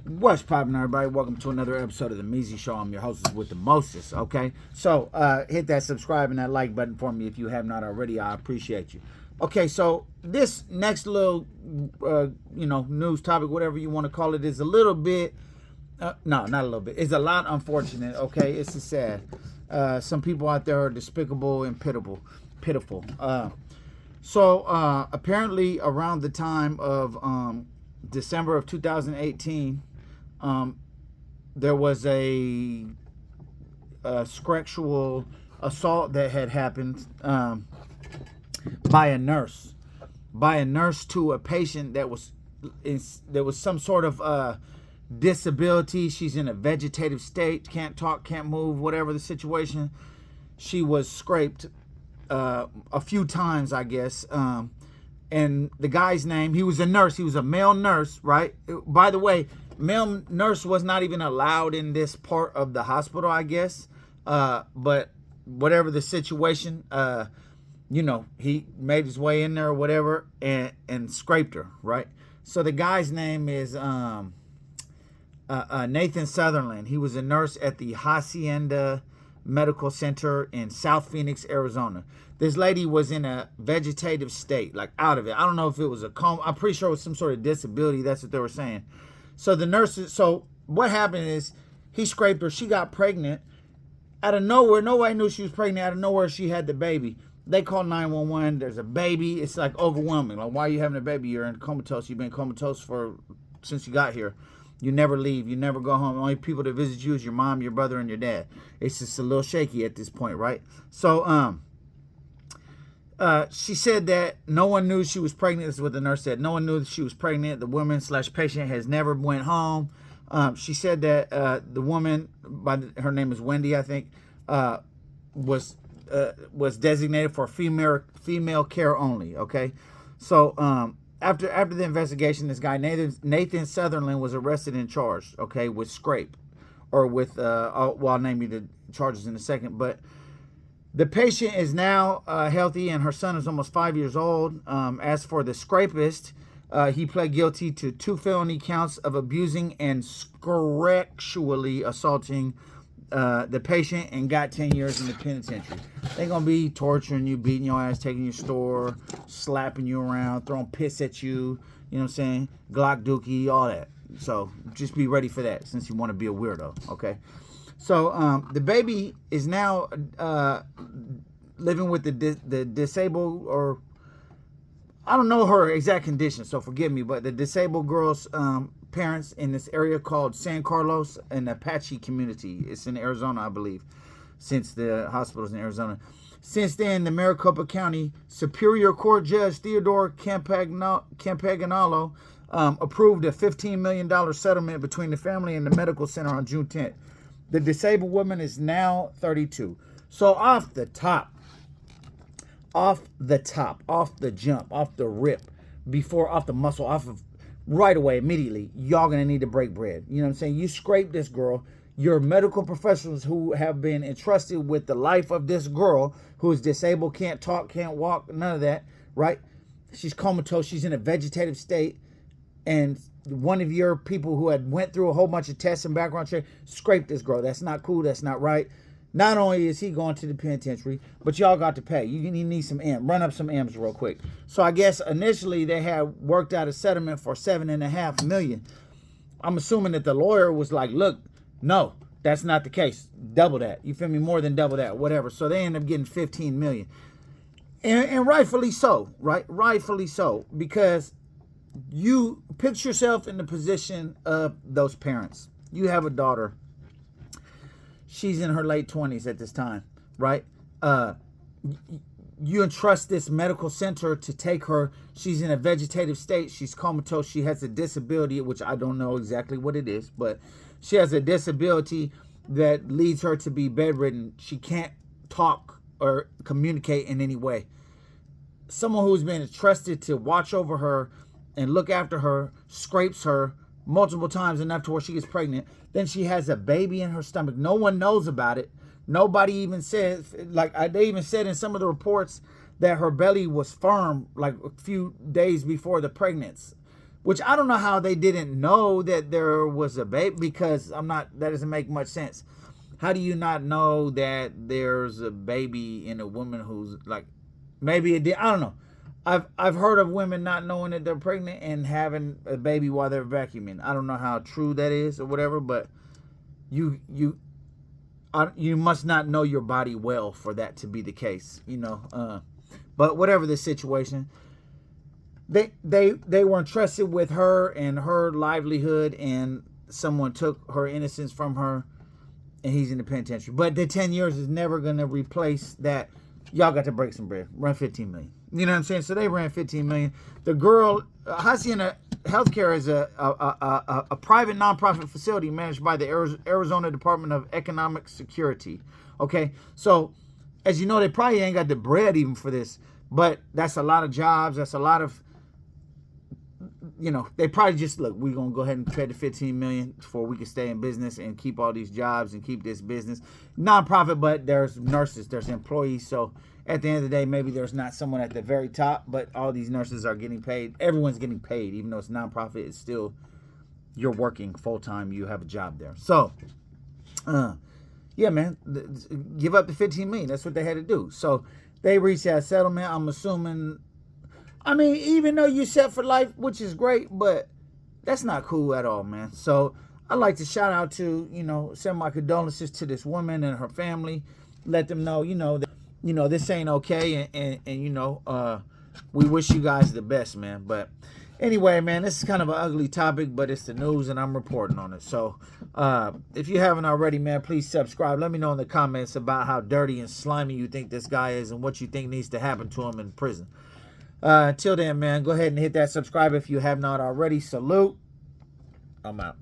What's poppin', everybody? Welcome to another episode of the Measy Show. I'm your hostess with the mostest, okay? So, hit that subscribe and that like button for me if you have not already. I appreciate you. Okay, so this next little, news topic, whatever you want to call it, is a little bit, no, not a little bit. It's a lot unfortunate, okay? It's sad. Some people out there are despicable and pitiful. Apparently around the time of December of 2018, there was a sexual assault that had happened by a nurse to a patient that was some sort of disability. She's in a vegetative state, can't talk, can't move, whatever the situation. She was scraped a few times, I guess. And the guy's name, he was a nurse. He was a male nurse, right? By the way, male nurse was not even allowed in this part of the hospital, I guess. But whatever the situation, he made his way in there or whatever and scraped her, right? So the guy's name is Nathan Sutherland. He was a nurse at the Hacienda Medical Center in South Phoenix, Arizona. This lady was in a vegetative state, like out of it. I don't know if it was a coma. I'm pretty sure it was some sort of disability. That's what they were saying. So the nurses, so what happened is he scraped her. She got pregnant. Out of nowhere, nobody knew she was pregnant. Out of nowhere, she had the baby. They called 911. There's a baby. It's like overwhelming. Like, why are you having a baby? You're in comatose. You've been comatose since you got here. You never leave. You never go home. The only people that visit you is your mom, your brother, and your dad. It's just a little shaky at this point, right? So, she said that no one knew she was pregnant. This is what the nurse said. No one knew that she was pregnant. The woman/patient has never went home. She said that the woman, her name is Wendy, I think, was designated for female care only. Okay, so after the investigation, this guy Nathan Sutherland was arrested and charged. Okay, with scrape, or with I'll name you the charges in a second, but. The patient is now healthy, and her son is almost 5 years old. As for the scrapist, he pled guilty to 2 felony counts of abusing and sexually assaulting the patient and got 10 years in the penitentiary. They're going to be torturing you, beating your ass, taking your store, slapping you around, throwing piss at you, you know what I'm saying? Glock dookie, all that. So just be ready for that since you want to be a weirdo, okay? So the baby is now living with the disabled, or I don't know her exact condition, so forgive me, but the disabled girl's parents in this area called San Carlos, an Apache community. It's in Arizona, I believe, since the hospital's in Arizona. Since then, the Maricopa County Superior Court Judge Theodore Campagnolo approved a $15 million settlement between the family and the medical center on June 10th. The disabled woman is now 32. So off the jump, off the rip, off the muscle, off of right away, immediately, y'all gonna need to break bread. You know what I'm saying? You scrape this girl. Your medical professionals who have been entrusted with the life of this girl who is disabled, can't talk, can't walk, none of that, right? She's comatose. She's in a vegetative state. And one of your people who had went through a whole bunch of tests and background check scraped this girl. That's not cool. That's not right. Not only is he going to the penitentiary, but y'all got to pay. You need some M. Run up some M's real quick. So I guess initially they had worked out a settlement for $7.5 million. I'm assuming that the lawyer was like, look, no, that's not the case. Double that. You feel me? More than double that, whatever. So they end up getting $15 million. And rightfully so, right? Rightfully so, because you put yourself in the position of those parents. You have a daughter. She's in her late 20s at this time, right? You entrust this medical center to take her. She's in a vegetative state. She's comatose. She has a disability, which I don't know exactly what it is, but she has a disability that leads her to be bedridden. She can't talk or communicate in any way. Someone who's been entrusted to watch over her and look after her, scrapes her multiple times enough to where she gets pregnant. Then she has a baby in her stomach. No one knows about it. Nobody even says, they even said in some of the reports that her belly was firm like a few days before the pregnancy. which I don't know how they didn't know that there was a baby, because that doesn't make much sense. How do you not know that there's a baby in a woman who's like, maybe it did, I don't know. I've heard of women not knowing that they're pregnant and having a baby while they're vacuuming. I don't know how true that is or whatever, but you must not know your body well for that to be the case, but whatever the situation, they were entrusted with her and her livelihood, and someone took her innocence from her, and he's in the penitentiary. But the 10 years is never going to replace that. Y'all got to break some bread. Run 15 million. You know what I'm saying? So they ran 15 million. The girl, Hacienda Healthcare is a private nonprofit facility managed by the Arizona Department of Economic Security. Okay, so as you know, they probably ain't got the bread even for this, but that's a lot of jobs. That's a lot of, they probably just, look, we're going to go ahead and trade the 15 million before we can stay in business and keep all these jobs and keep this business. Nonprofit, but there's nurses, there's employees. So at the end of the day, maybe there's not someone at the very top, but all these nurses are getting paid. Everyone's getting paid, even though it's nonprofit. It's still, you're working full time. You have a job there. So, yeah, man, give up the 15 million. That's what they had to do. So they reached that settlement. I'm assuming, even though you set for life, which is great, but that's not cool at all, man. So I'd like to shout out to, send my condolences to this woman and her family. Let them know, that, this ain't okay. And we wish you guys the best, man. But anyway, man, this is kind of an ugly topic, but it's the news and I'm reporting on it. So if you haven't already, man, please subscribe. Let me know in the comments about how dirty and slimy you think this guy is and what you think needs to happen to him in prison. Till then, man, go ahead and hit that subscribe if you have not already. Salute. I'm out.